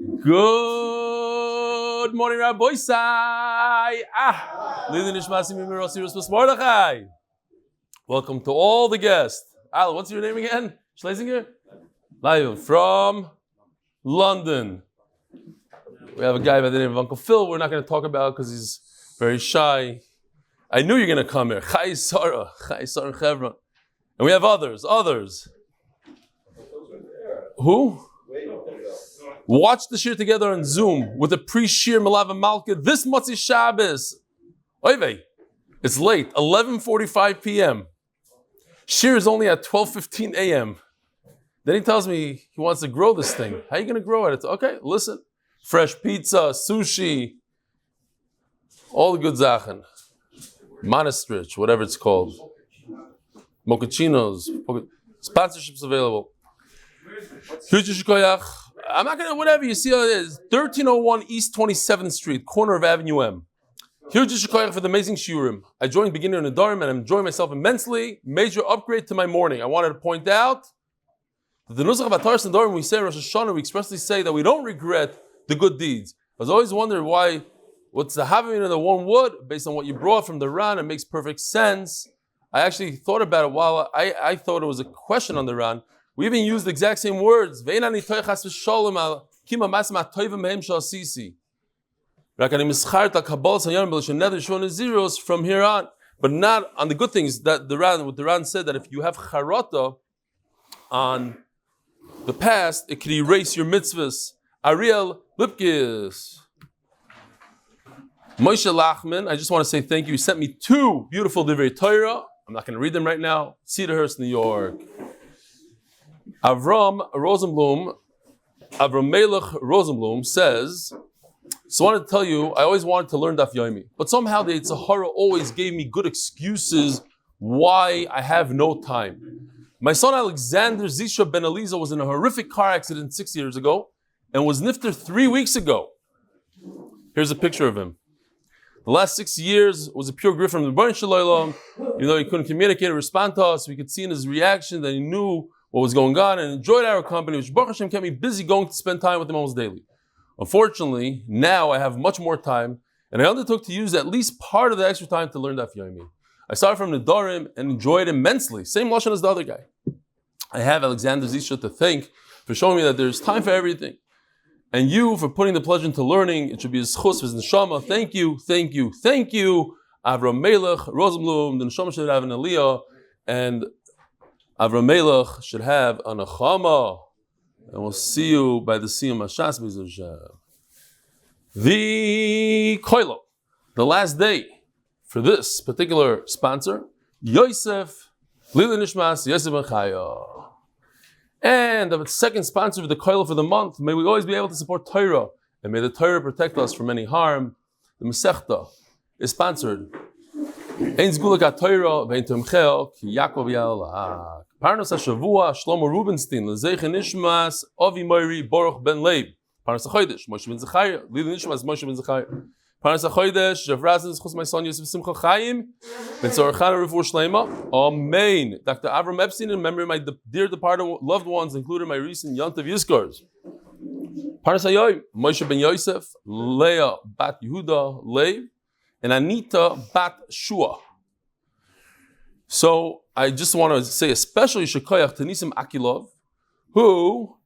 Good morning, Rabbi Sai. Welcome to all the guests. Al, what's your name again? Schlesinger? Live from London. We have a guy by the name of Uncle Phil. We're not going to talk about because he's very shy. I knew you're going to come here. Chai Sarah Chevron. And we have others. Who? Watch the shir together on Zoom with a pre-shir Malava Malka this Motzi Shabbos. Oy, it's late, 11:45 p.m. Shir is only at 12:15 a.m. Then he tells me he wants to grow this thing. How are you going to grow it? Okay, listen. Fresh pizza, sushi, all the good Zachen. Monastrich, whatever it's called. Mochachinos. Sponsorships available. I'm not going to, whatever, you see how it is. 1301 East 27th Street, corner of Avenue M. Huge shikoyach for the amazing shiurim. I joined beginner in Nedarim and I'm enjoying myself immensely. Major upgrade to my morning. I wanted to point out that the nusach of Atar Nedarim, we say Rosh Hashanah, we expressly say that we don't regret the good deeds. I was always wondering what's the having of the one wood, based on what you brought from the Ran, it makes perfect sense. I actually thought about it while I thought it was a question on the Ran. We even use the exact same words. From here on, but not on the good things that what the Ran said, that if you have charata on the past, it can erase your mitzvahs. Ariel Lipkis. Moshe Lachman, I just want to say thank you. He sent me 2 beautiful Divrei Torah. I'm not going to read them right now. Cedarhurst, New York. Avrum Melech Rosenblum says, so I wanted to tell you, I always wanted to learn Daf Yomi, but somehow the Tzahara always gave me good excuses why I have no time. My son Alexander Zisha Ben Eliza was in a horrific car accident 6 years ago and was nifter 3 weeks ago. Here's a picture of him. The last 6 years was a pure gift from the Boruch Shalom. Even though he couldn't communicate or respond to us, we could see in his reaction that he knew what was going on and enjoyed our company, which Baruch Hashem kept me busy going to spend time with him almost daily. Unfortunately, now I have much more time, and I undertook to use at least part of the extra time to learn Daf Yomi. I started from Nedarim and enjoyed immensely. Same lashon as the other guy. I have Alexander Zisha to thank for showing me that there's time for everything. And you for putting the pleasure into learning. It should be a zchus, his neshama. Thank you. Avrum Melech, Rosenblum, the neshama should have an Leah, and Avrum Melech should have an Chana. And we'll see you by the Siyum Hashas B'Zeh. The Koilo, the last day for this particular sponsor, Yosef, Lili Nishmash, Yosef ben Chaya. And the second sponsor of the Koilo for the month, may we always be able to support Torah, and may the Torah protect us from any harm. The Masechta is sponsored. Ein zgula k'Torah, vein Tומכיה, כיעקב ויעל. Parnas HaShavua, Shlomo Rubinstein, LeZaycher Nishmash, Mori, Boruch ben Leib. Parnas HaChodesh, Moshe ben zchurya, Leah Nishmash, Moshe ben zchurya. Parnas HaChodesh, zchus my son Yosef, Simcha, Chaim, ben Chana, Refuah Shlaima. Amen. Dr. Avrum Epstein, in memory of my dear departed loved ones, including my recent Yontav yizkors. Parnas HaYoim, Moshe ben Yosef, Leah bat Yehuda, Leib, and Anita bat Shua. So I just want to say especially Shekoyach to Nisim Akilov, who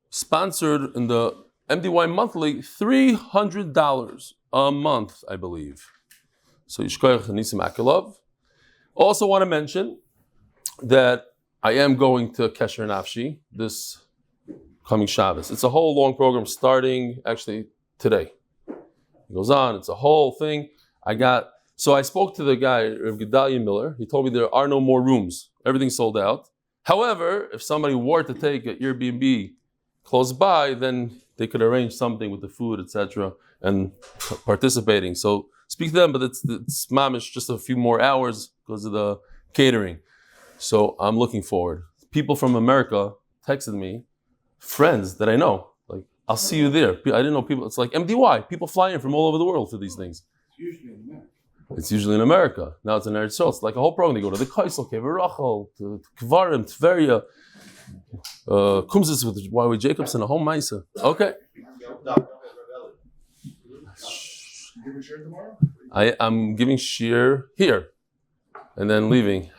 sponsored in the MDY monthly $300 a month, I believe. So Shekoyach to Nisim Akilov. Also want to mention that I am going to Kesher Nafshi this coming Shabbos. It's a whole long program starting actually today. It goes on, it's a whole thing. So I spoke to the guy, Reb Gedalia Miller. He told me there are no more rooms. Everything's sold out. However, if somebody were to take an Airbnb close by, then they could arrange something with the food, etc., and participating. So speak to them, but it's mamish just a few more hours because of the catering. So I'm looking forward. People from America texted me, friends that I know, like, I'll see you there. I didn't know people. It's like MDY. People fly in from all over the world for these things. It's usually in America. Now it's in Eretz Yisrael. It's like a whole program. They go to the Kaisel, Kever Rachel, to Kvarim, Tveria, Kumzis with YW Jacobson, a whole Maisa. Okay. You give a share tomorrow? I'm giving shir here, and then leaving.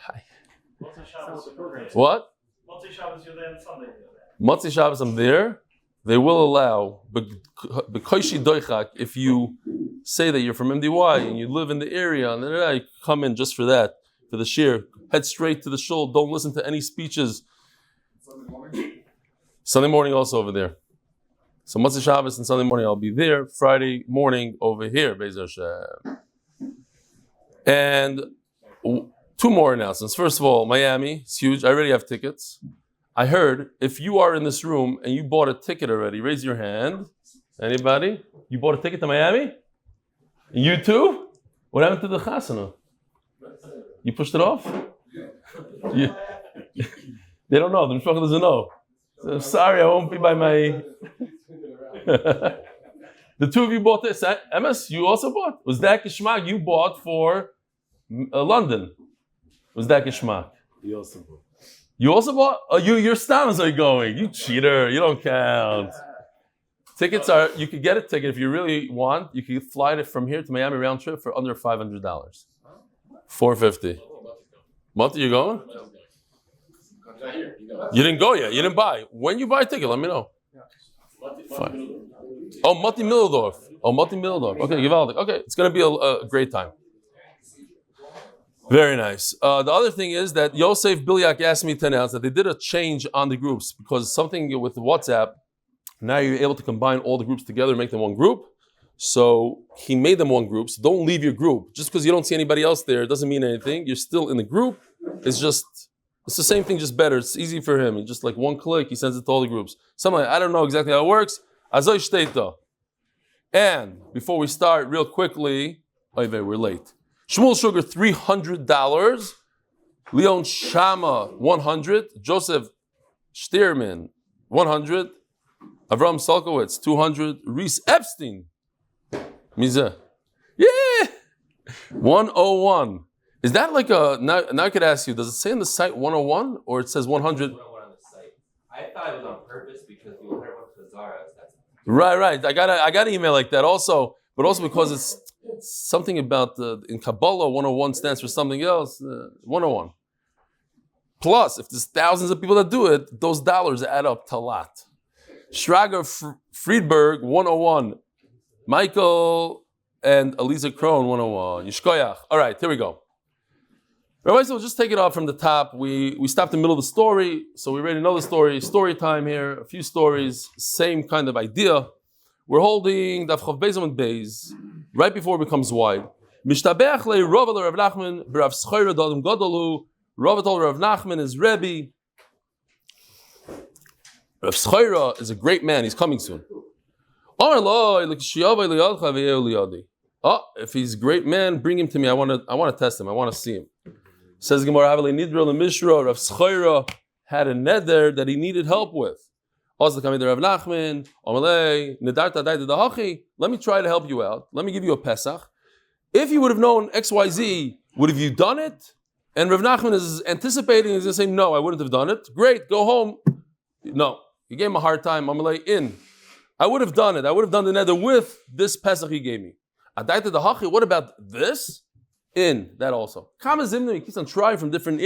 What? Motzei Shabbos you're there, and Sunday you're there. Motzei Shabbos I'm there. They will allow, but if you say that you're from MDY and you live in the area, and then you come in just for that, for the shir, head straight to the shul. Don't listen to any speeches. Sunday morning also over there. So Motzei Shabbos and Sunday morning I'll be there. Friday morning over here, Beis Hashem. And two more announcements. First of all, Miami, it's huge. I already have tickets. I heard if you are in this room and you bought a ticket already, raise your hand. Anybody? You bought a ticket to Miami? You too? What happened to the chasana? You pushed it off? You, they don't know. The Mishpacha doesn't know. So, sorry, I won't be by my... The two of you bought this. Emes, you also bought? Was that Gishmak you bought for London? Was that Gishmak? You also bought. You also bought? Oh, your stams are going. You cheater. You don't count. Tickets are, you could get a ticket if you really want. You could fly it from here to Miami round trip for under $500. $450. Monty, you going? You didn't go yet. You didn't buy. When you buy a ticket, let me know. Fine. Oh, Mati Mildorf. Okay, Givaldic. Okay, it's going to be a great time. Very nice. The other thing is that Yosef Bilyak asked me to announce that they did a change on the groups because something with WhatsApp, now you're able to combine all the groups together and make them one group. So he made them one group. So don't leave your group. Just because you don't see anybody else there doesn't mean anything. You're still in the group. It's the same thing, just better. It's easy for him. Just like one click, he sends it to all the groups. Something like, I don't know exactly how it works. Azoy shteita. And before we start, real quickly, we're late. Shmuel Sugar, $300. Leon Shama, $100. Joseph Stearman, $100. Avram Salkowitz, $200. Reese Epstein, Miza. Yeah! 101. Is that like now I could ask you, does it say on the site 101 or it says 100? 101 on the site. I thought it was on purpose because we were about the Zaras. Right. I got an email like that also, but also because it's something about in Kabbalah 101 stands for something else. 101. Plus, if there's thousands of people that do it, those dollars add up to a lot. Schrager Friedberg 101. Michael and Eliza Krohn 101. Yishkoyach. All right, here we go. Rabbi, so we'll just take it off from the top. We stopped in the middle of the story, so we already know the story. Story time here, a few stories, same kind of idea. We're holding Daf Amud Beis right before it becomes wide. Mishtabech le Rav Rav Nachman b'Rav zchus d'Adam Gadolu. Rav told Rav Nachman is Rebbe. Rav zchus is a great man. He's coming soon. Oh, if he's a great man, bring him to me. I want to test him. I want to see him. Says Gemara, Rav zchus had a neder that he needed help with. Let me try to help you out. Let me give you a Pesach. If you would have known XYZ, would have you done it? And Rav Nachman is anticipating, he's going to say, no, I wouldn't have done it. Great, go home. No, he gave him a hard time. In. I would have done it. I would have done the neder with this Pesach he gave me. What about this? In, that also. He keeps on trying from different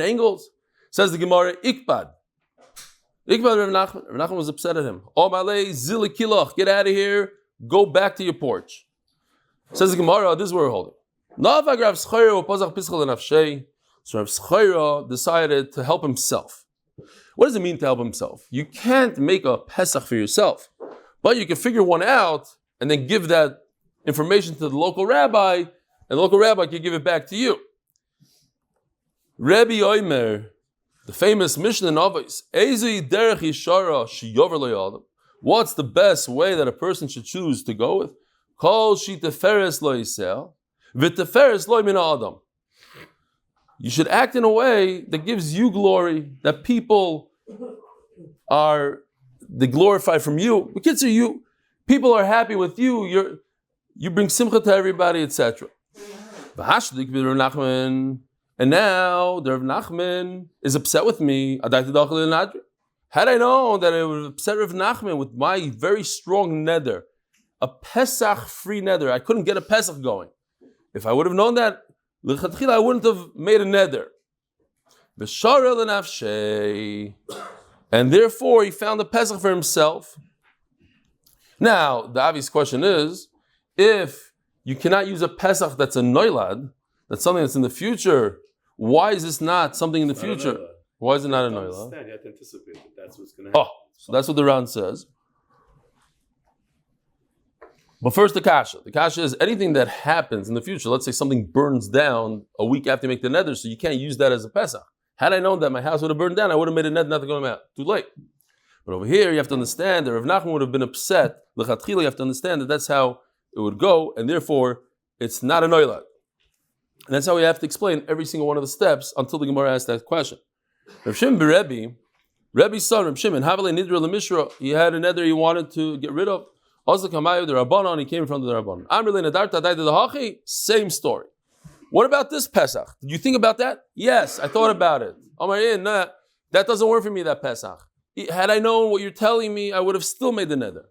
angles. Says the Gemara, Ikbad. Ikbad Rav Nachman. Rav Nachman was upset at him. Oh, Malay, Zili Kilach, get out of here. Go back to your porch. Says the Gemara, this is where we're holding. So Rav zchus decided to help himself. What does it mean to help himself? You can't make a Pesach for yourself, but you can figure one out and then give that information to the local rabbi, and the local rabbi can give it back to you. Rebbe Omer, the famous Mishnah in Avos, what's the best way that a person should choose to go with? You should act in a way that gives you glory, that people they glorify from you. People are happy with you. You bring Simcha to everybody, etc. And now the Rav Nachman is upset with me. Had I known that it would upset Rav Nachman with my very strong neder, a Pesach free neder, I couldn't get a Pesach going. If I would have known that, l'chatchila, I wouldn't have made a neder. And therefore, he found a Pesach for himself. Now, the obvious question is, if you cannot use a Pesach that's a noilad, that's something that's in the future, why is this not something in the future? Why is it not a noilad? You have to anticipate that that's what's going to happen. Oh, so that's what the Ran says. But first, the kasha. The kasha is anything that happens in the future. Let's say something burns down a week after you make the neder, so you can't use that as a Pesach. Had I known that my house would have burned down, I would have made a neder not to go out. Too late. But over here, you have to understand that Rav Nachman would have been upset. L'chatchila, you have to understand that that's how it would go, and therefore, it's not a noilad. And that's how we have to explain every single one of the steps until the Gemara asks that question. Rav Shimon Rebbe's son, Rav Shimon, Havale Nidra Lemishra, he had a neder he wanted to get rid of. Ozla Kamayu, the Rabbanon, he came in front of the Rabbanon. Amrele Nadarta Daita the Hachi, same story. What about this Pesach? Did you think about that? Yes, I thought about it. Nah, that doesn't work for me, that Pesach. Had I known what you're telling me, I would have still made the neder.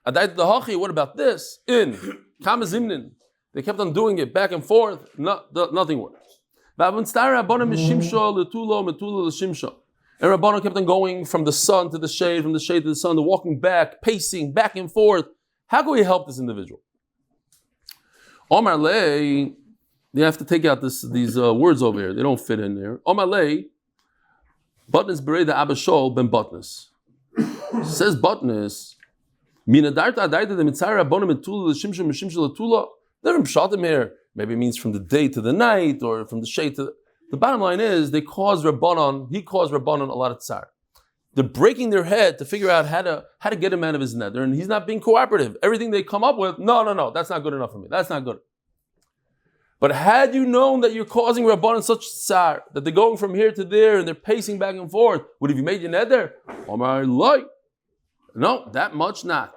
Adaita the Hachi, what about this? In Kama Zimnin. They kept on doing it back and forth. Nothing worked. And Rabbanon kept on going from the sun to the shade, from the shade to the sun, to walking back, pacing back and forth. How can we help this individual? Omar Lei, you have to take out these words over here. They don't fit in there. Omar Lei, Butness Bereda Abashol Ben Butness. Says Butness, Minadarta Adaita the Mitzara Rabbanon Metula Shimshon Meshimshon Latula. Never shot him here. Maybe it means from the day to the night, or from the shade to the bottom line is he caused Rabbanon a lot of tsar. They're breaking their head to figure out how to get him out of his neder, and he's not being cooperative. Everything they come up with, no, that's not good enough for me. That's not good. But had you known that you're causing Rabbanon such tsar, that they're going from here to there and they're pacing back and forth, would have you made your neder? Omar Loi. No, that much not.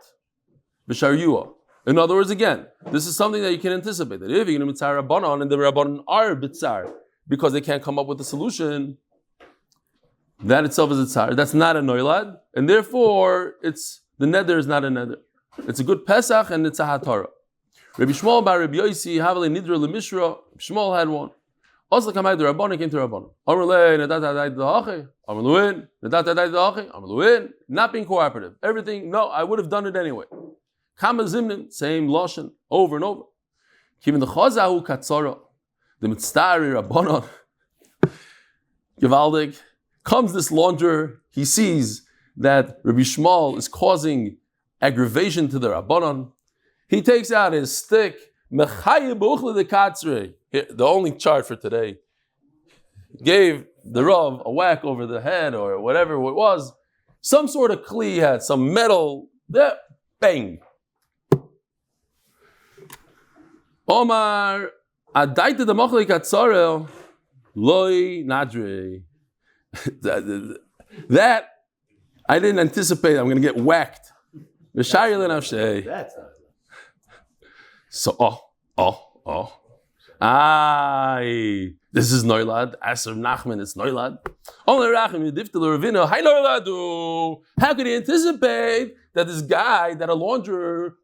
B'sharyua. In other words, again, this is something that you can anticipate. That if you're going to mitzar Rabbanon, and the Rabbanon are bitzar, because they can't come up with a solution, that itself is a tsar. That's not a noilad, and therefore, the neder is not a neder. It's a good Pesach, and it's a haTorah. Rabbi Shmuel bar Rabbi Yosi, Havale Nidra Lemishra, Shmuel had one. Also, the Rabbanon came to Rabbanon. Not being cooperative. Everything, no, I would have done it anyway. Kama Zimnin, same Lashon, over and over. Kivin the Chazahu Katzara, the Mitztari Rabbanon, Gevaldik, comes this launderer, he sees that Rabbi Shmuel is causing aggravation to the Rabbanon. He takes out his stick, Mechaye Buchle the Katzre, the only chart for today, gave the Rav a whack over the head or whatever it was, some sort of kli had, some metal, there, bang. Omar, Adaita the Mochle Katzarel, Loi Nadre. That I didn't anticipate. I'm going to get whacked. That's not. So, this is Noilad. Aser Nachman, it's Noilad. How could he anticipate that this guy, that a launderer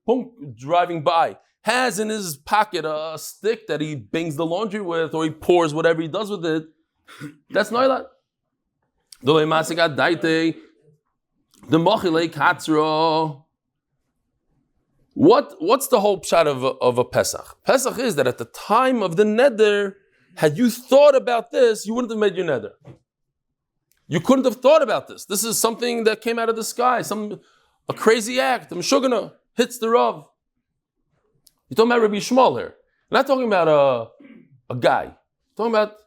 driving by, has in his pocket a stick that he bangs the laundry with, or he pours whatever he does with it? That's Noilad. The Mochile Katzro. What's the whole pshat of a Pesach? Pesach is that at the time of the neder, had you thought about this, you wouldn't have made your neder. You couldn't have thought about this. This is something that came out of the sky, a crazy act. The Meshugana hits the Rav. You're talking about Rabbi Shmuel here. You're not talking about a guy. You're talking about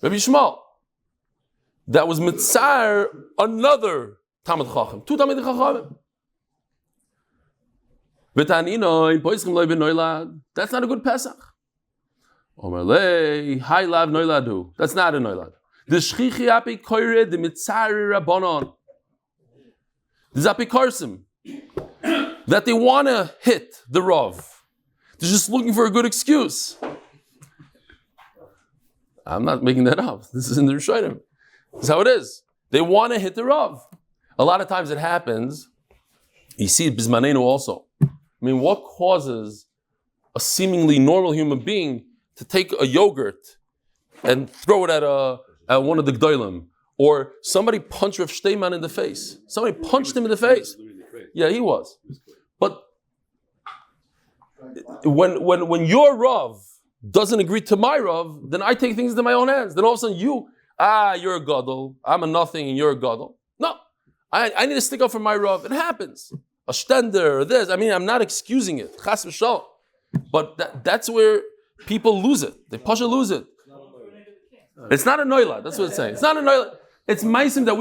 Rabbi Shmuel. That was mitzar another Talmid Chacham. Two Talmid Chachamim. That's not a good Pesach. That's not a noilad. The shchichi api koire the mitzari rabbanon. There's apikarsim that they want to hit the Rav. They're just looking for a good excuse. I'm not making that up. This is in the Rishonim. This is how it is. They want to hit the Rav. A lot of times it happens. You see it bismanenu also. I mean, what causes a seemingly normal human being to take a yogurt and throw it at one of the gdolim? Or somebody punched Rav Steinman in the face. Somebody punched him in the face. Yeah, he was. But when your Rav doesn't agree to my Rav, then I take things into my own hands. Then all of a sudden you're a gadol, I'm a nothing and you're a gadol. No, I need to stick up for my Rav. It happens. A stender or this. I mean, I'm not excusing it. Chas v'shalom. But that's where people lose it. They pasha lose it. It's not a noila. That's what it's saying. It's not a noila. It's meisim that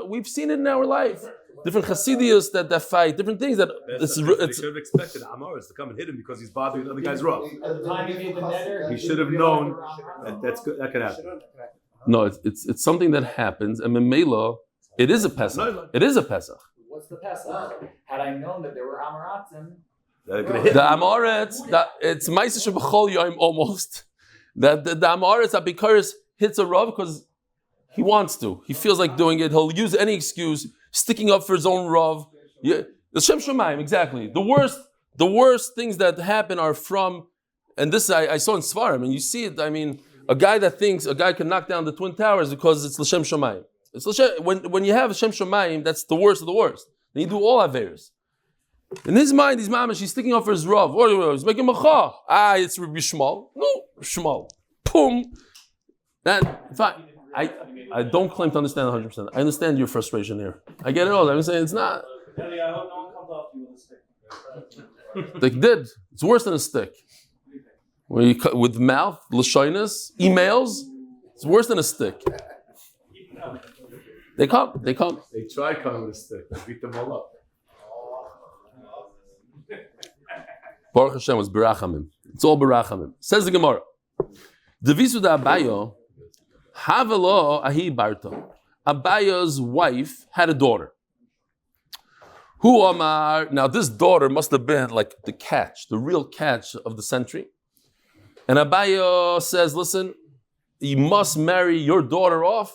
we've seen it in our life. Different chassidius that fight, different things that they should have expected Amoris to come and hit him because he's bothering the other guy's rough. At the time he made the neder, He should have known that could happen. No, it's something that happens, and memela, it is a Pesach. It is a Pesach. what's the Pesach? Had I known that there were Amoratzim, the Amoretz, it's Ma'aseh Shebachol Yom almost. That the Amoretz Abikaris hits a Rav because he wants to. He feels like doing it. He'll use any excuse, sticking up for his own Rav. Yeah, the Shem Shemaim, exactly. The worst things that happen are from, and this I saw in Svarim, and you see it. I mean, a guy that thinks a guy can knock down the Twin Towers because it's L'Shem Shemaim. It's when you have Shem Shemaim, that's the worst of the worst. Then you do all Averis. In his mind, he's mamash, he's sticking up for his Rav. He's making macha. It's Rabbi Shmuel. No, Shmuel. Boom. And fine. I don't claim to understand 100%. I understand your frustration here. I get it all. I'm saying it's not. Eli, I hope no one comes after you with a stick. They did. It's worse than a stick. When you cut with mouth, lashonis, emails, it's worse than a stick. They come. They try coming with a stick. They beat them all up. Baruch Hashem was berachamim. It's all berachamim. Says the Gemara. Devisu da Abayo, havelo ahi barto. Abayo's wife had a daughter. Who Amar? Now this daughter must have been like the real catch of the century. And Abayo says, listen, you must marry your daughter off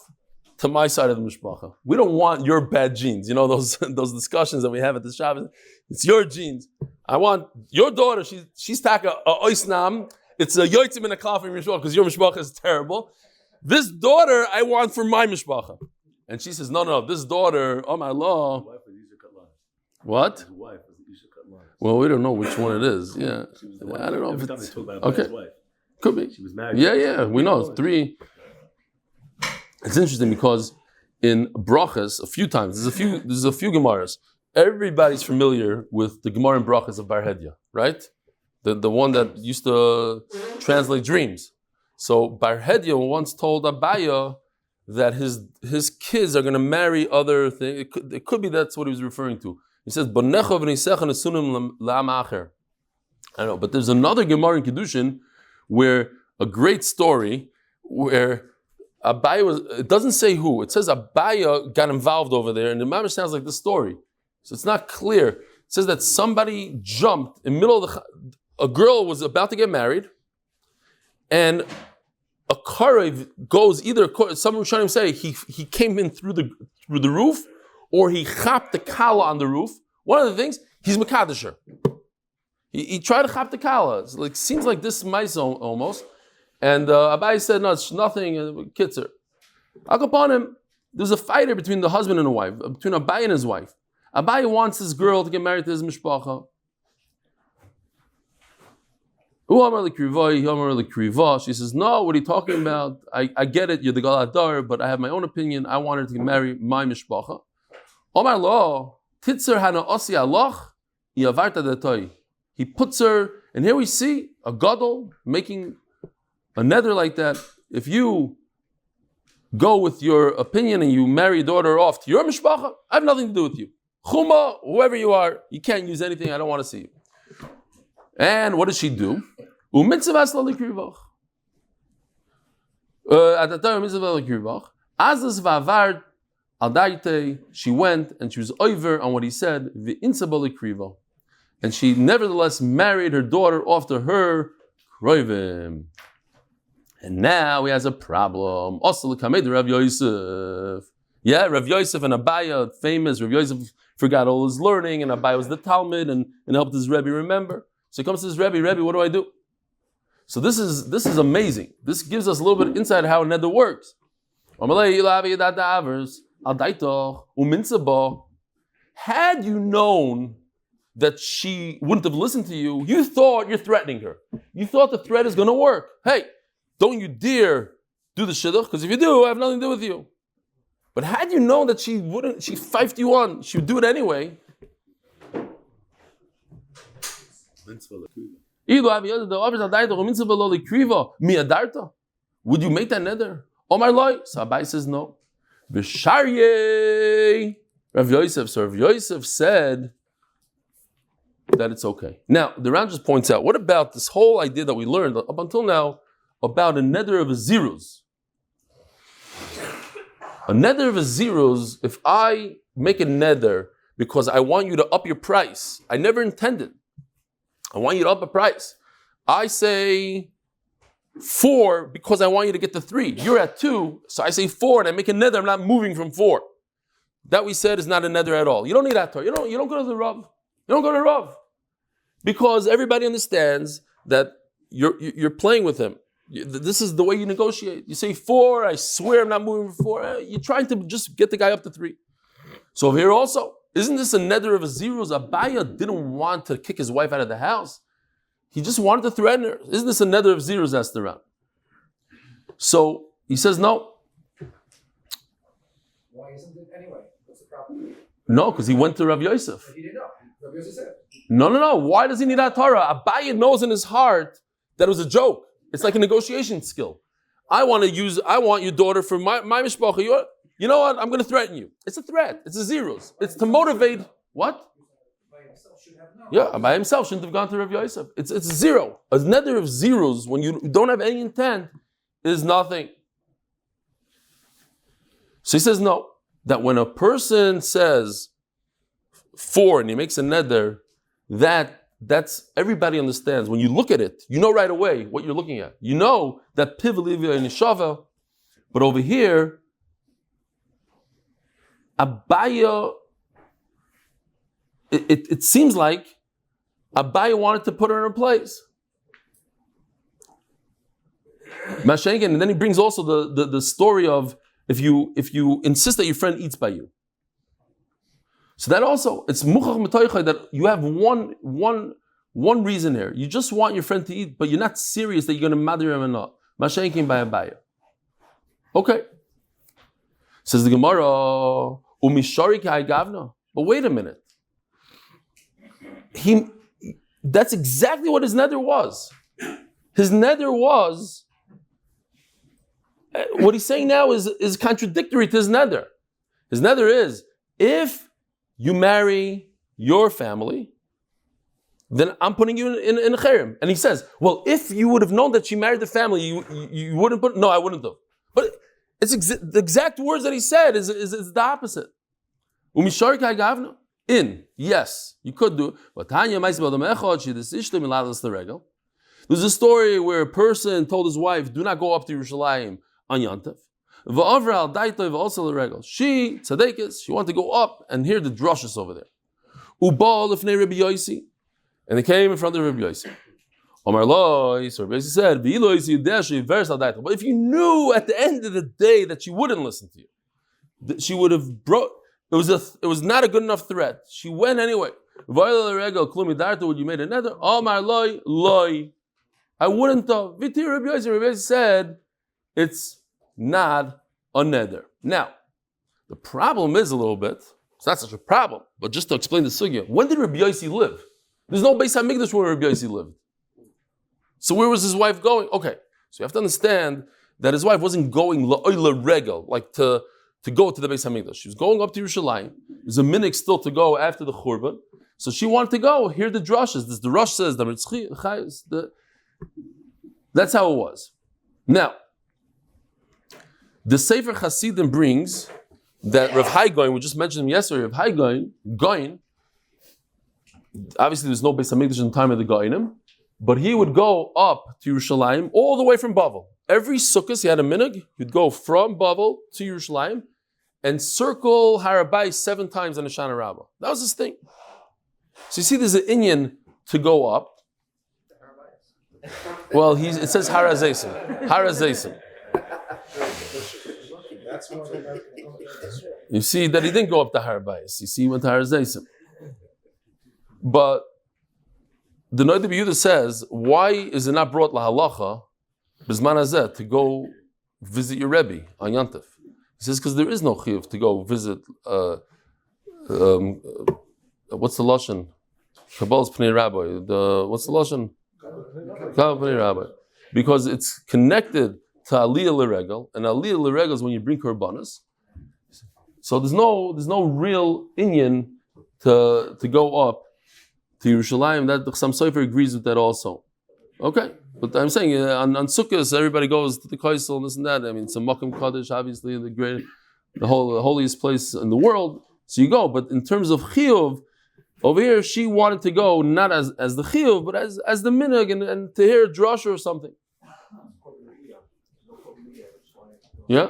to my side of the mishpacha. We don't want your bad genes. You know those discussions that we have at the Shabbos. It's your genes. I want your daughter. She's taka a oisnam. It's a yotzim in a kaf from mishpacha because your mishpacha is terrible. This daughter I want for my mishpacha. And she says, no. This daughter, oh my law. What? His wife was Isha Katlan. Well, we don't know which one it is. Yeah, I don't know if it's okay. Could be. She was married. Yeah. We know 3. It's interesting because in brachas, a few times there's a few gemaras. Everybody's familiar with the Gemara and brachas of Bar Hedya, right? The one that used to translate dreams. So Bar Hedya once told Abaya that his kids are going to marry other things. It could be that's what he was referring to. He says, "Bonecha v'nisecha nesunim la'am acher." I don't know, but there's another Gemara in Kedushin where a great story where Abaya was. It doesn't say who. It says Abaya got involved over there, and the Mamash sounds like this story. So it's not clear. It says that somebody jumped in the middle of a girl was about to get married, and a karev goes either. Some Rishonim say he came in through the roof, or he chapped the kala on the roof. One of the things, he's Makadisher. He tried to chap the kala. It seems like this mice almost. And Abai said, no, it's nothing. Kitzer. Upon him, there's a fighter between the husband and the wife, between Abai and his wife. Abai wants his girl to get married to his mishpacha. She says, no, what are you talking about? I get it, you're the Galadar, but I have my own opinion. I want her to marry my mishpacha. Omar lo, titzer hana osi aloch, yavarta detoi. He puts her, and here we see a gadol making a neder like that. If you go with your opinion and you marry your daughter off to your mishpacha, I have nothing to do with you. Chuma, whoever you are, you can't use anything. I don't want to see you. And what does she do? She went and she was over on what he said, and she nevertheless married her daughter off to her kroivim. And now he has a problem. Yeah, Rav Yosef and Abaya, famous. Rav Yosef forgot all his learning, and Abaya was the Talmud, and helped his Rebbe remember. So he comes to his Rebbe, what do I do? So this is amazing. This gives us a little bit of insight how Neder works. Had you known that she wouldn't have listened to you, you thought you're threatening her. You thought the threat is going to work. Hey, don't you dare do the shidduch, because if you do, I have nothing to do with you. But had you known that she fifed you on, she would do it anyway. Would you make that neder? Omar loy. So Abai says no. Rav Yosef. So Rav Yosef said that it's okay. Now, the Ran just points out, what about this whole idea that we learned up until now about a neder of a zerus? A neder of a zerus, if I make a neder because I want you to up your price, I never intended. I want you to up a price. I say 4 because I want you to get the 3. You're at 2, so I say 4 and I make a neder, I'm not moving from 4. That we said is not a neder at all. You don't need that Torah. You don't go to the Rav. You don't go to the Rav. Because everybody understands that you're playing with him. This is the way you negotiate. You say 4, I swear I'm not moving from 4. You're trying to just get the guy up to 3. So here also, isn't this a neder of a zerus? Abaya didn't want to kick his wife out of the house. He just wanted to threaten her. Isn't this a neder of zerus? Asked the Ram. So he says no. Why isn't it anyway? What's the problem? No, because he went to Rav Yosef. He didn't know. Rav Yosef said. No. Why does he need that Torah? Abaya knows in his heart that it was a joke. It's like a negotiation skill. I want your daughter for my mishpacha. You know what? I'm going to threaten you. It's a threat. It's a zerus. It's to motivate. What? By himself should have known. Yeah, by himself shouldn't have gone to Rav Yosef. It's 0. A neder of zerus when you don't have any intent is nothing. So he says no. That when a person says 4 and he makes a neder, that's everybody understands. When you look at it, you know right away what you're looking at. You know that piv livia and nishava, but over here, Abaya, it seems like Abaya wanted to put her in her place. Mashenkin, and then he brings also the story of if you insist that your friend eats by you. So that also, it's muchach metoichai that you have one reason here. You just want your friend to eat, but you're not serious that you're going to mother him or not. Mashenkin by Abaya. Okay. Says the Gemara, umishari kai gavna. But wait a minute. That's exactly what his neder was. His neder was, what he's saying now is contradictory to his neder. His neder is, if you marry your family, then I'm putting you in a cherem. And he says, well, if you would have known that she married the family, you wouldn't put, no, I wouldn't have. But it's the exact words that he said is the opposite. Umishar kai gavna. Yes, you could do it. But there's a story where a person told his wife, do not go up to Yerushalayim on Yantav. She, tzadekis, she wanted to go up and hear the drushes over there. And they came in front of Reb Eli. Omar Loi, so Reb Eli said, but if you knew at the end of the day that she wouldn't listen to you, that she would have brought, it was not a good enough threat. She went anyway. Would you made a neder? Omar Loi, I wouldn't have. Reb Eli said, it's not a neder. Now, the problem is a little bit, it's not such a problem, but just to explain the sugya, when did Reb Eli live? There's no Beis HaMikdash where Reb Eli lived. So where was his wife going? Okay, so you have to understand that his wife wasn't going la'oila regel, like to go to the Beis HaMikdash. She was going up to Yerushalayim. There's a minhag still to go after the Churban. So she wanted to go hear the drushes. The Rosh says, that's how it was. Now, the Sefer Hasidim brings that Rav Haigoin, we just mentioned him yesterday, Rav Haigoin, obviously there's no Beis HaMikdash in the time of the Goinim, but he would go up to Yerushalayim all the way from Bavel. Every Sukkot he had a minhag, he'd go from Bavel to Yerushalayim, and circle Har HaBayis 7 times on the Shana Rabbah. That was his thing. So you see, there's an inyan to go up. Well, it says Har HaZeisim. Har HaZeisim. You see that he didn't go up to Har HaBayis. You see, he went to Har HaZeisim. But the Nedarim Yehuda says, why is it not brought lahalacha b'zman hazeh to go visit your Rebbe on Yantif? He says because there is no chiyuv to go visit. What's the lashon? Kabbal's Pnei Rabbi. What's the lashon? Kabbal's Pnei Rabbi. Because it's connected to Aliyah L'Regel, and Aliyah L'Regel is when you bring korbanos. So there's no real inyan to go up to Yerushalayim. That some Sofer agrees with that also. Okay, but I'm saying on Sukkot everybody goes to the Kaisel and this and that. I mean, it's a Makom Kaddish, obviously the holiest place in the world. So you go, but in terms of Chiyuv, over here she wanted to go not as the Chiyuv, but as the minhag and to hear a drasha or something. Yeah.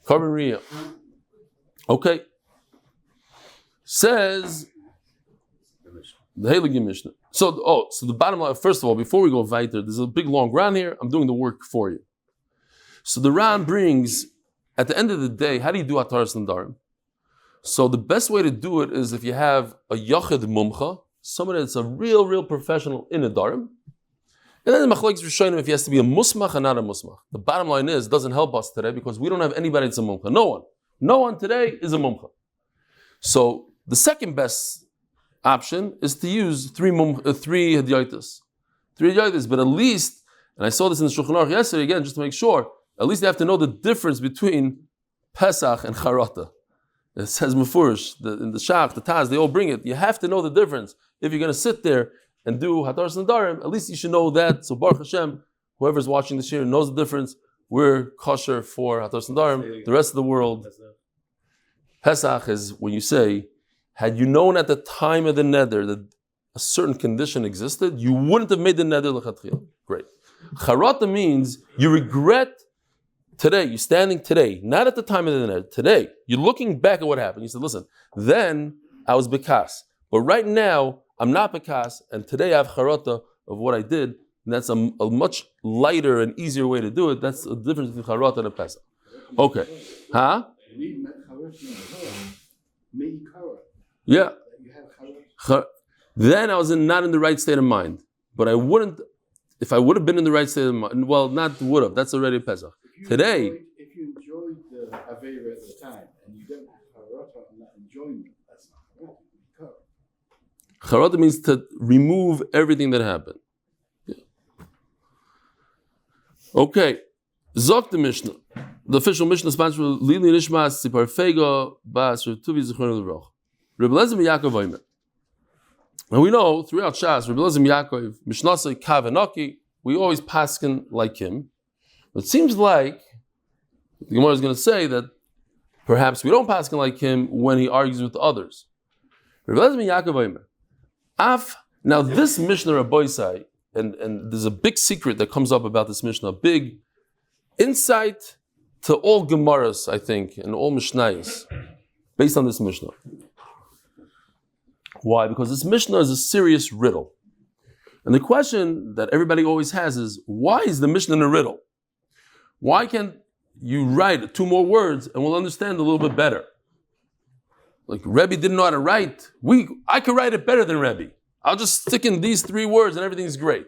Carbon Riyah. Okay. Says the Heilige Mishnah. So the bottom line, first of all, before we go weiter, there's a big long Ran here. I'm doing the work for you. So the Ran brings, at the end of the day, how do you do Ataras Nedarim? So the best way to do it is if you have a Yachid Mumcha, someone that's a real professional in Nedarim, and then the Machlokes Rishonim if he has to be a Musmach and not a Musmach. The bottom line is, it doesn't help us today because we don't have anybody that's a Mumcha. No one today is a Mumcha. So the second best option is to use three Hadyotis. But at least, and I saw this in the Shulchan Aruch yesterday again, just to make sure, at least you have to know the difference between Pesach and Charata. It says Mefurish, in the Shach, the Taz, they all bring it. You have to know the difference. If you're going to sit there and do Hataras Nedarim, at least you should know that. So Baruch Hashem, whoever's watching this year knows the difference. We're kosher for Hataras Nedarim. The rest of the world, Pesach is when you say, had you known at the time of the neder that a certain condition existed, you wouldn't have made the neder l'chatchila. Great. Charata means you regret today, you're standing today, not at the time of the neder, today. You're looking back at what happened. You said, listen, then I was bekas, but right now I'm not bekas, and today I have charata of what I did, and that's a much lighter and easier way to do it. That's the difference between charata and a pesach. Okay. Huh? Yeah. Then I was not in the right state of mind. But I wouldn't, if I would have been in the right state of mind, well, not would have, that's already a Pesach. Today. If you enjoyed the Aveira at the time and you don't have Harata on that enjoyment, that's not Harata. Harata means to remove everything that happened. Yeah. Okay. Zok the Mishnah. The official Mishnah sponsored Lili Nishmash Sipar Fega Bas Tuvi Zechron Leroch. Reb Eli Yaakov Omer. And we know throughout Shas, Reb Eli Yaakov, Mishnasei Kavanaki, we always paskin like him. But it seems like the Gemara is going to say that perhaps we don't paskin like him when he argues with others. Reb Eli Yaakov Omer. Now this Mishnah Rabboisai, and there's a big secret that comes up about this Mishnah, a big insight to all Gemaras, I think, and all Mishnayos, based on this Mishnah. Why? Because this Mishnah is a serious riddle. And the question that everybody always has is, why is the Mishnah a riddle? Why can't you write 2 more words and we'll understand a little bit better? Like Rebbe didn't know how to write. I could write it better than Rebbe. I'll just stick in these 3 words and everything's great.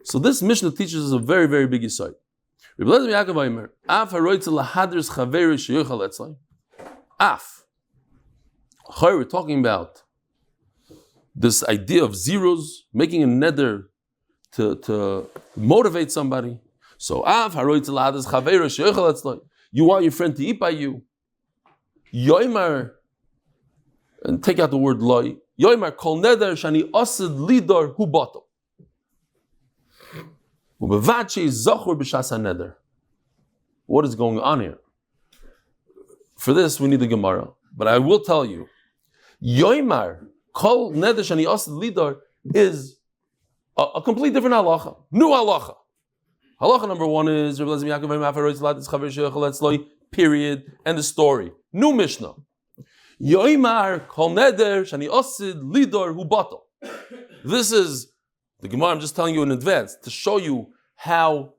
So this Mishnah teaches us a very, very big insight. We're talking about this idea of zeros, making a neder to motivate somebody. So you want your friend to eat by you. Yoimar, and take out the word loy. Yoimar kol neder shani osid lidor hu bato. What is going on here? For this, we need the Gemara. But I will tell you, Yoimar, Kol Neder Shani Osid Lidar is a complete different halacha. New halacha. Halacha number 1 is period, and the story. New Mishnah. Yoimar kol neder shani osid lidor hu batal. This is the Gemara. I'm just telling you in advance to show you how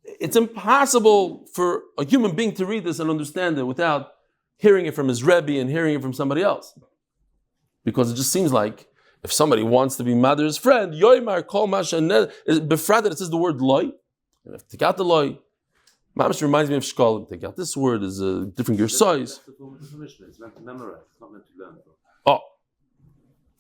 it's impossible for a human being to read this and understand it without hearing it from his Rebbe and hearing it from somebody else. Because it just seems like if somebody wants to be mother's friend, Yoimar kol masha befrated, it says the word loy. And if take out the loy, Mamash reminds me of Shkolim. Take out this word is a different gear size. It's meant to memorize. It's not meant to learn. Oh,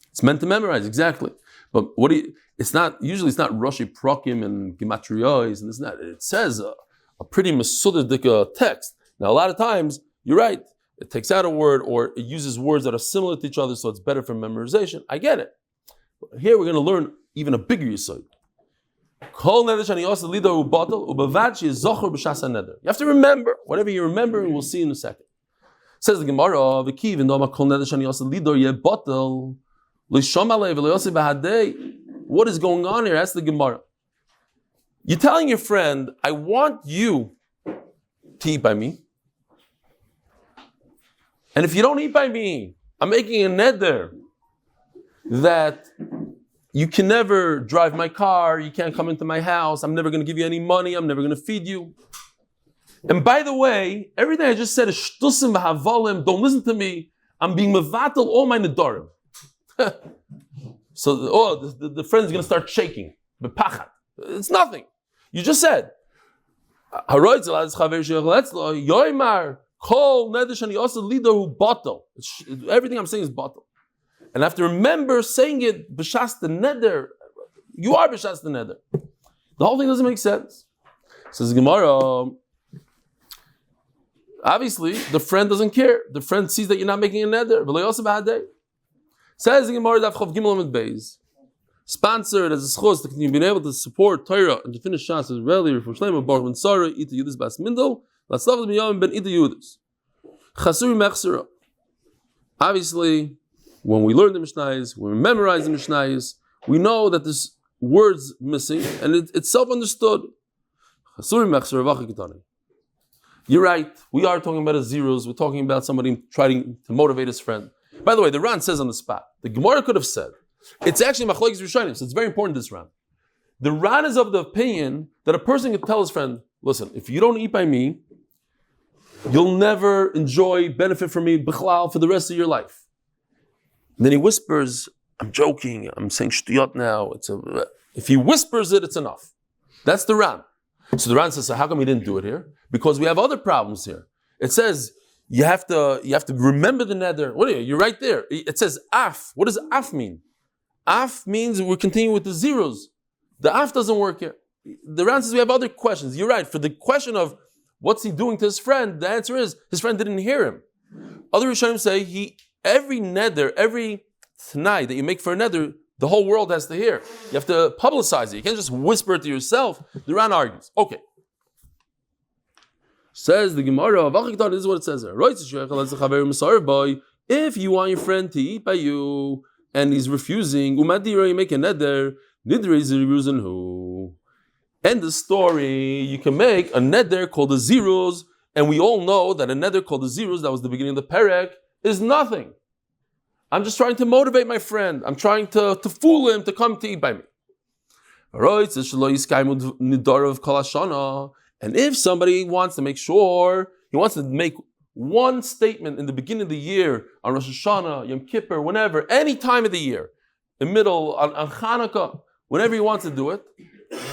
it's meant to memorize, exactly. But what do you? It's not usually. It's not Rashi Prokim and Gematriyos and this and that. It says a pretty Masudadik text. Now a lot of times you're right. It takes out a word or it uses words that are similar to each other, so it's better for memorization. I get it. But here we're going to learn even a bigger yisod. You have to remember whatever you remember, and we'll see in a second. Says the Gemara, what is going on here? Ask the Gemara. You're telling your friend, I want you to eat by me. And if you don't eat by me, I'm making a neder that you can never drive my car, you can't come into my house, I'm never going to give you any money, I'm never going to feed you. And by the way, everything I just said is shtusim v'havalim, don't listen to me, I'm being mevatel all my nedarim. So the friend's going to start shaking. It's nothing. You just said. Everything I'm saying is batal. And I have to remember saying it, b'shas the neder. You are b'shas the neder. The whole thing doesn't make sense. Says Gemara, obviously, the friend doesn't care. The friend sees that you're not making a neder. Says the Gemara, Daf Amud Beis, sponsored as a zchus to continue being able to support Torah and to finish Shas as Reb Eli, Refuah Shlaima, Boruch and Sarah, Ita Yudas Bas Mindel, Laslav B'Yom Ben Ita Yudas. Chasuri Mechsera. Obviously, when we learn the Mishnayos, when we memorize the Mishnayos, we know that there's words missing, and it's self-understood. You're right, we are talking about a zeros, we're talking about somebody trying to motivate his friend. By the way, the Ran says on the spot, the Gemara could have said, it's actually Machlokes Rishonim, so it's very important this Ran. The Ran is of the opinion that a person can tell his friend, listen, if you don't eat by me, you'll never enjoy, benefit from me, bichlal, for the rest of your life. And then he whispers, I'm joking, I'm saying shtuyot now. If he whispers it, it's enough. That's the Ran. So the Ran says, so how come he didn't do it here? Because we have other problems here. It says, you have to remember the neder. What are you? You're right there. It says af. What does af mean? Af means we're continuing with the zeros. The af doesn't work here. The Ran says we have other questions. You're right. For the question of what's he doing to his friend, the answer is his friend didn't hear him. Other Rishonim say every neder, every t'nai that you make for a neder, the whole world has to hear. You have to publicize it. You can't just whisper it to yourself. The Ran argues. Okay. Says the Gemara, this is what it says there. If you want your friend to eat by you, and he's refusing, you make a neder, end the story, you can make a neder called the zeros, and we all know that a neder called the zeros, that was the beginning of the perek, is nothing. I'm just trying to motivate my friend. I'm trying to fool him to come to eat by me. And if somebody wants to make sure, he wants to make one statement in the beginning of the year, on Rosh Hashanah, Yom Kippur, whenever, any time of the year, in the middle, on Chanukah, whenever he wants to do it,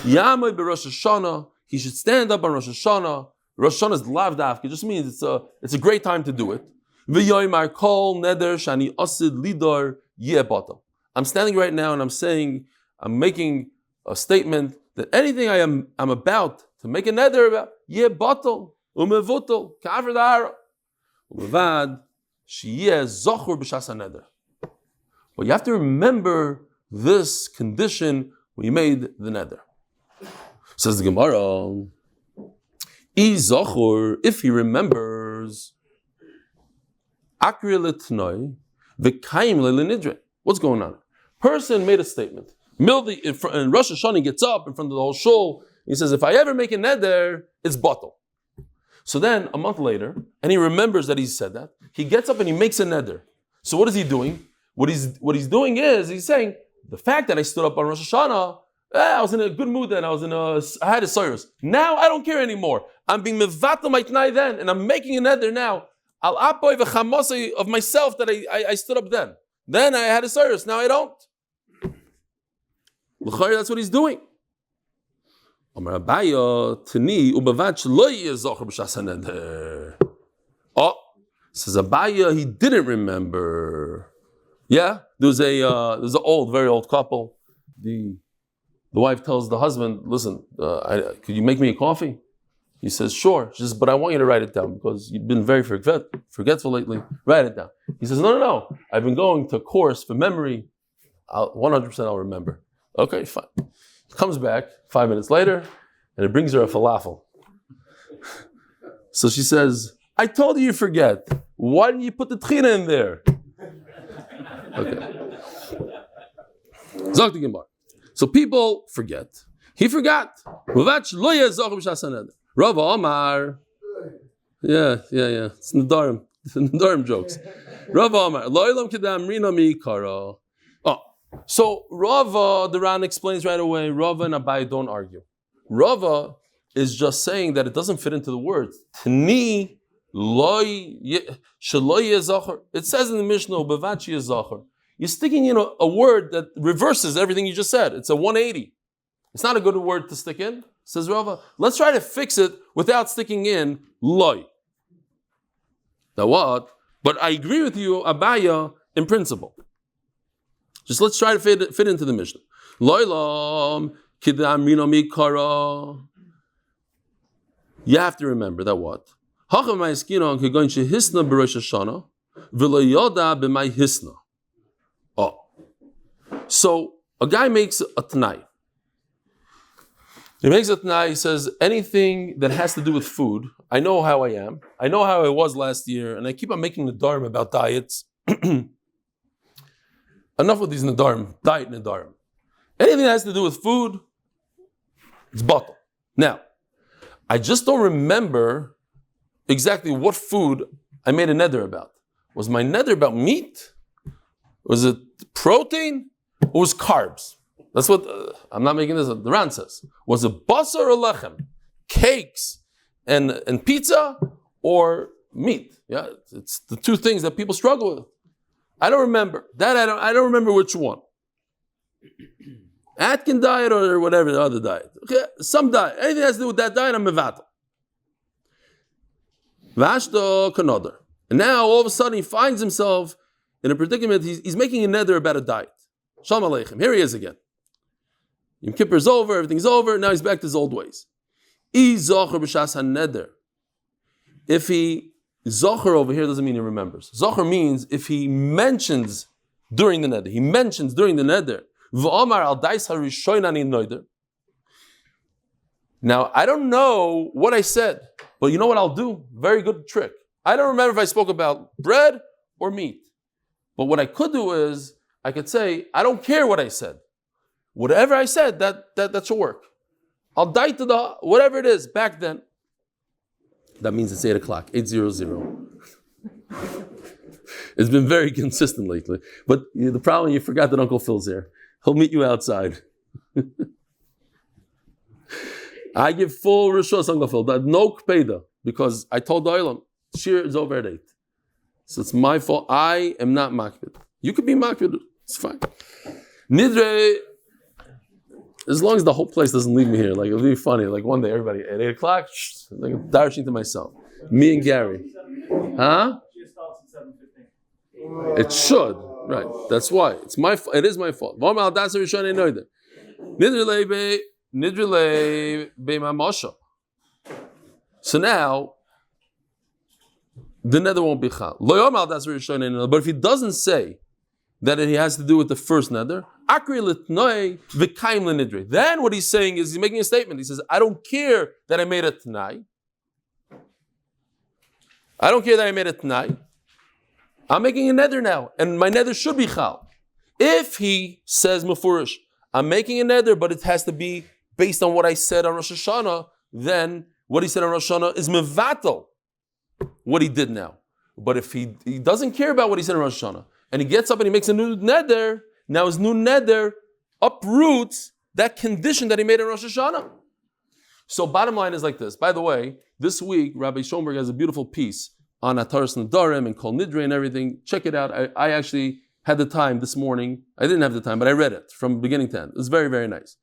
Yamai b'Rosh Hashanah, he should stand up on Rosh Hashanah. Rosh Hashanah is lav dafka. It just means it's a great time to do it. V'yoymar kol neder shani osid lidor yeh batal. I'm standing right now and I'm making a statement that anything I'm about to make a neder about, yeh batal, umevutal, ka'aver da'ara, umevad, sheyeh zochur b'shas neder. But you have to remember this condition when you made the neder. Says the Gemara, if he remembers, what's going on? Person made a statement. And Rosh Hashanah gets up in front of the whole shul He says, if I ever make a neder, it's batal. So then, a month later, and he remembers that he said that, he gets up and he makes a neder. So what is he doing? What he's doing is, he's saying, the fact that I stood up on Rosh Hashanah, I was in a good mood then, I had a zchus. Now I don't care anymore. I'm being mevatel my tnai then, and I'm making a neder now. Al apoy v'chamosei of myself that I stood up then. Then I had a zchus, now I don't. L'chayr, that's what he's doing. Amar Abaya tani ubevad shelo yeh zocher b'shas haneder. Oh, says Abaya, he didn't remember. Yeah, there's an old, very old couple. The wife tells the husband, listen, could you make me a coffee? He says, sure. She says, but I want you to write it down because you've been very forgetful lately. Write it down. He says, no. I've been going to a course for memory. 100% I'll remember. Okay, fine. Comes back 5 minutes later, and it brings her a falafel. So she says, I told you forget. Why didn't you put the tchina in there? Okay. Zok the Gemara. So people forget. He forgot. Rav Omar. Yeah. It's Nedarim jokes. Rav Omar. Lo'ilam kedam rina mi kara. So Rava, the Ran explains right away, Rava and Abai don't argue. Rava is just saying that it doesn't fit into the words. Tni loy shaloy yizkors. It says in the Mishnah, bevachi yizkors. You're sticking in a word that reverses everything you just said. It's a 180. It's not a good word to stick in, says Rava. Let's try to fix it without sticking in loy. Now what? But I agree with you, Abaya, in principle. Just let's try to fit into the Mishnah. Loilam kidam rino mikara. You have to remember that what? Hacham ma'askinon kegoin shehisna b'rosh Hashanah v'lo yoda b'may hisna. Oh, so a guy makes a t'nai. He makes a t'nai. He says anything that has to do with food. I know how I am. I know how I was last year, and I keep on making the dharma about diets. Enough with these Nedarim, diet Nedarim. Anything that has to do with food, it's bottle. Now, I just don't remember exactly what food I made a neder about. Was my neder about meat? Was it protein? Or was carbs? That's what, I'm not making this up, the Ran says. Was it basar or lechem? Cakes and pizza or meat? Yeah, it's the two things that people struggle with. I don't remember. I don't remember which one. Atkin diet or whatever the other diet. Okay, some diet. Anything that has to do with that diet, I'm mevatel. Vashta kanoder. And now all of a sudden he finds himself in a predicament. He's making a neder about a diet. Shalom Aleichem. Here he is again. Yom Kippur's over, everything's over. Now he's back to his old ways. If he Zocher over here doesn't mean he remembers. Zocher means if he mentions during the neder. He mentions during the neder. V'omar al dais harishoin ani noider. Now, I don't know what I said, but you know what I'll do? Very good trick. I don't remember if I spoke about bread or meat. But what I could do is, I could say, I don't care what I said. Whatever I said, that should work. I'll die to the, whatever it is, back then. That means it's 8 o'clock, 8:00. It's been very consistent lately. But the problem, you forgot that Uncle Phil's here. He'll meet you outside. I give full rishos, Uncle Phil. No kpeda, because I told the Olam, Shir is over at 8. So it's my fault. I am not makpid. You could be makpid. It's fine. Nidre, as long as the whole place doesn't leave me here, like it'll be funny. Like one day, everybody at 8 o'clock, like I'm darshing to myself. Me and Gary. Huh? It should. Right. That's why. It is my fault. So now, the nether won't be chal. But if he doesn't say that he has to do with the first nether, then what he's saying is he's making a statement. He says, I don't care that I made a t'nai. I don't care that I made a t'nai. I'm making a nether now, and my nether should be chal. If he says mufurish, I'm making a nether, but it has to be based on what I said on Rosh Hashanah, then what he said on Rosh Hashanah is mevatel what he did now. But if he doesn't care about what he said on Rosh Hashanah, and he gets up and he makes a new neder, now his new neder uproots that condition that he made in Rosh Hashanah. So bottom line is like this. By the way, this week, Rabbi Schoenberg has a beautiful piece on Ataras Nedarim and Kol Nidre and everything. Check it out. I actually had the time this morning. I didn't have the time, but I read it from beginning to end. It's very, very nice.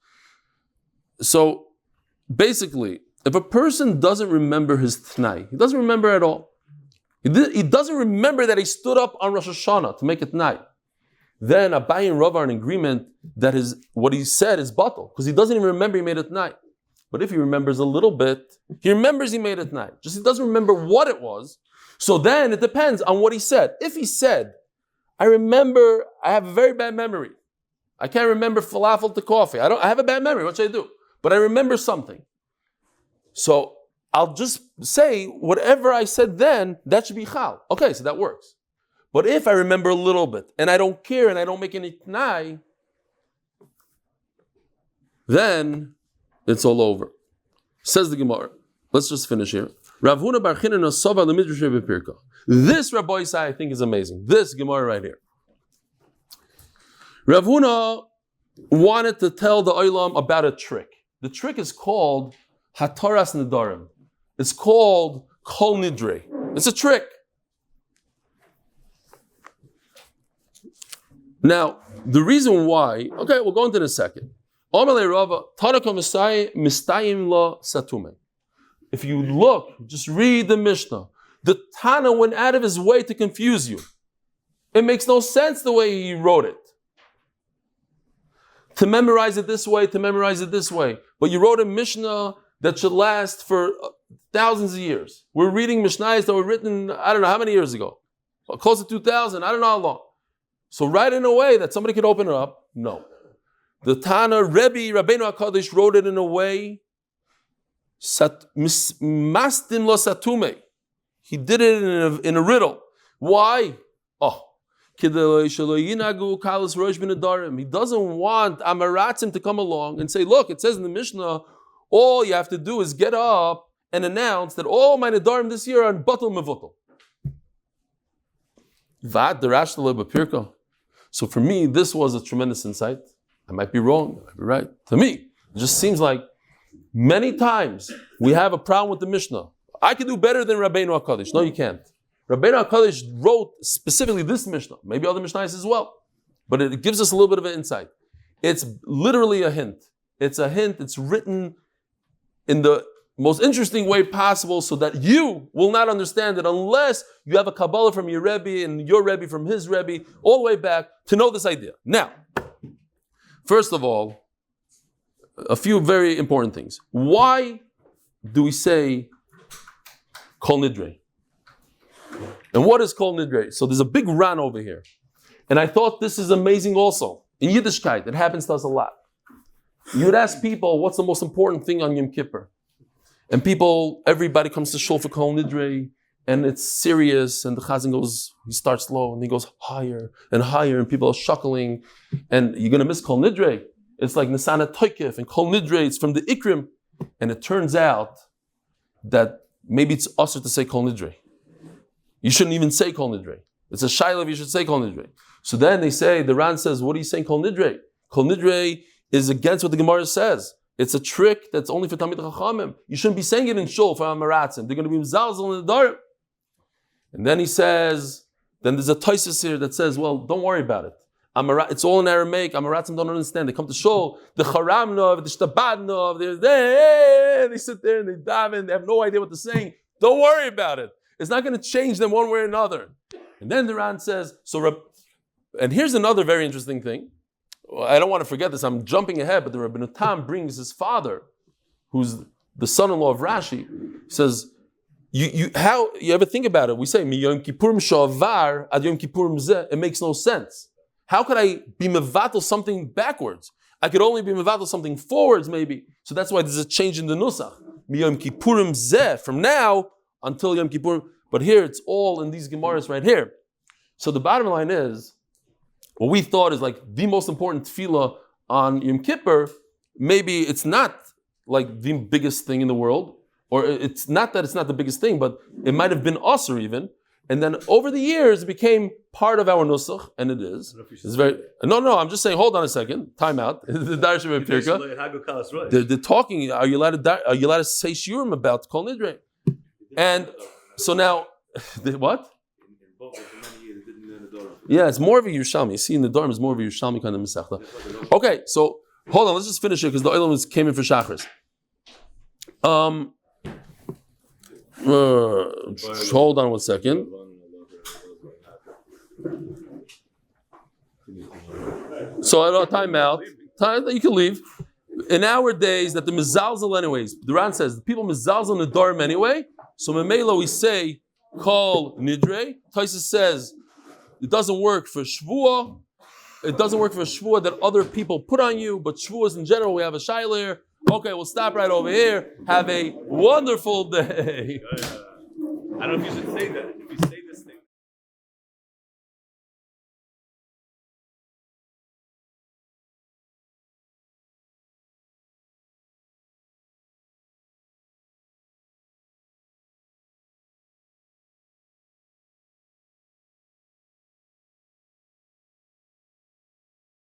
So basically, if a person doesn't remember his Tnai, he doesn't remember at all. He doesn't remember that he stood up on Rosh Hashanah to make a Tnai. Then Abaye and Rav are in agreement that what he said is batal, because he doesn't even remember he made a Tnai. But if he remembers a little bit, he remembers he made a Tnai. Just he doesn't remember what it was. So then it depends on what he said. If he said, I have a very bad memory. I can't remember falafel to coffee. I have a bad memory. What should I do? But I remember something. So I'll just say whatever I said then, that should be chal. Okay, so that works. But if I remember a little bit and I don't care and I don't make any tnai, then it's all over. Says the Gemara. Let's just finish here. Rav Huna bar Chinen Asava leMidrash Pirka. This Rabbi Isai I think is amazing. This Gemara right here. Rav Huna wanted to tell the Olam about a trick. The trick is called Hataras Nedarim. It's called Kol Nidre. It's a trick. Now, the reason why, okay, we'll go into it in a second. If you look, just read the Mishnah. The Tana went out of his way to confuse you. It makes no sense the way he wrote it. To memorize it this way, to memorize it this way. But you wrote a Mishnah that should last for thousands of years. We're reading Mishnayos that were written, I don't know how many years ago. Close to 2,000, I don't know how long. So write in a way that somebody could open it up? No. The Tana, Rabbeinu HaKadosh wrote it in a way, mastim lo satume. He did it in a riddle. Why? He doesn't want Amaratzim to come along and say, look, it says in the Mishnah, all you have to do is get up and announce that all my Nedarim this year are in Batal Mevutal. So for me, this was a tremendous insight. I might be wrong, I might be right. To me, it just seems like many times we have a problem with the Mishnah. I can do better than Rabbeinu HaKadosh. No, you can't. Rabbeinu HaKadosh wrote specifically this Mishnah, maybe other Mishnahs as well, but it gives us a little bit of an insight. It's literally a hint. It's a hint. It's written in the most interesting way possible so that you will not understand it unless you have a Kabbalah from your Rebbe and your Rebbe from his Rebbe, all the way back to know this idea. Now, first of all, a few very important things. Why do we say Kol Nidre? And what is Kol Nidre? So there's a big run over here. And I thought this is amazing also. In Yiddishkeit, it happens to us a lot. You would ask people, what's the most important thing on Yom Kippur? And everybody comes to Shul for Kol Nidre, and it's serious, and the Chazan he starts slow, and he goes higher and higher, and people are shuckling, and you're going to miss Kol Nidre. It's like Nisana Toikif, and Kol Nidre, it's from the Ikrim. And it turns out that maybe it's usher to say Kol Nidre. You shouldn't even say Kol Nidre. It's a shayla if you should say Kol Nidre. So then they say, the Ran says, what are you saying Kol Nidre? Kol Nidre is against what the Gemara says. It's a trick that's only for Talmid Chachamim. You shouldn't be saying it in Shul for Amaratzim. They're going to be mzalzel in the Nedarim. And then he says, then there's a Taisus here that says, well, don't worry about it. It's all in Aramaic. Amaratzim don't understand. They come to Shul, the Charamnov, the Shtabadnov, they sit there and they daven. They have no idea what they're saying. Don't worry about it. It's not going to change them one way or another. And then the Ran says, and here's another very interesting thing. I don't want to forget this. I'm jumping ahead, but the Rabbeinu Tam brings his father, who's the son-in-law of Rashi, says, you ever think about it? We say, Mi Yom Kippurim Shavar ad Yom Kippurim Zeh. It makes no sense. How could I be mevatel something backwards? I could only be mevatel something forwards, maybe. So that's why there's a change in the nusach. Mi Yom Kippurim Zeh, from now until Yom Kippurim. But here, it's all in these Gemaras right here. So the bottom line is, what we thought is like the most important tefillah on Yom Kippur, maybe it's not like the biggest thing in the world, or it's not that it's not the biggest thing, but it might have been usher even. And then over the years, it became part of our nusach, and it is. It's very no. I'm just saying. Hold on a second. Time out. The Darshan of Pirka. They're talking. Are you allowed to say shiurim about Kol Nidre? And so now, what? Yeah, it's more of a Yerushalmi. You see, in the Nedarim, it's more of a Yerushalmi kind of Masechta. Okay, so hold on. Let's just finish it because the Olam came in for Shachris. Hold on one second. So I don't time out. You can leave. In our days, that the mezalzel anyways. The Ran says the people mezalzel in the Nedarim anyway. So memela we say Kol Nidre. Taisa says it doesn't work for Shvuah. It doesn't work for Shvuah that other people put on you, but Shvuahs in general we have a shayler. Okay, we'll stop right over here. Have a wonderful day. I don't know if you should say that. If you